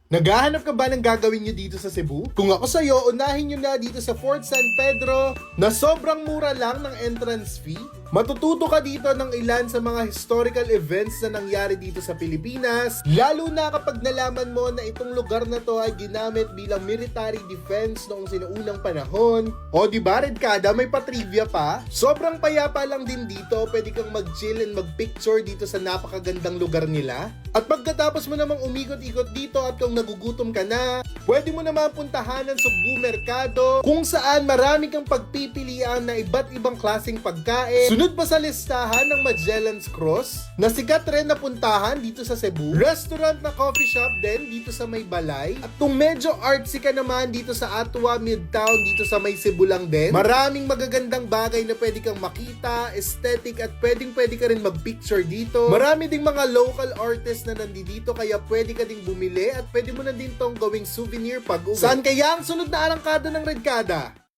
Naghahanap ka ba ng gagawin nyo dito sa Cebu? Kung ako sa'yo, unahin nyo na dito sa Fort San Pedro na sobrang mura lang ng entrance fee. Matututo ka dito ng ilan sa mga historical events na nangyari dito sa Pilipinas, lalo na kapag nalaman mo na itong lugar na to ay ginamit bilang military defense noong sinuunang panahon. O diba, Redkada, may pa-trivia pa? Sobrang payapa lang din dito, pwede kang mag-chill and mag-picture dito sa napakagandang lugar nila. At pagkatapos mo namang umikot-ikot dito at kung nagugutom ka na, pwede mo naman puntahan ang Sugbu Merkado kung saan marami kang pagpipilian na iba't ibang klaseng pagkain. Sunod pa sa listahan ng Magellan's Cross na sikat rin na puntahan dito sa Cebu. Restaurant na coffee shop din dito sa may Balay. At kung medyo artsy ka naman dito sa Atwa Midtown dito sa may Cebu lang din, maraming magagandang bagay na pwede kang makita, aesthetic at pwede ka rin mag-picture dito. Marami ding mga local artists na nandito kaya pwede ka ding bumili at pwede mo na din tong gawing souvenir pag uwi. Saan kaya ang sunod na arangkada ng Redkada?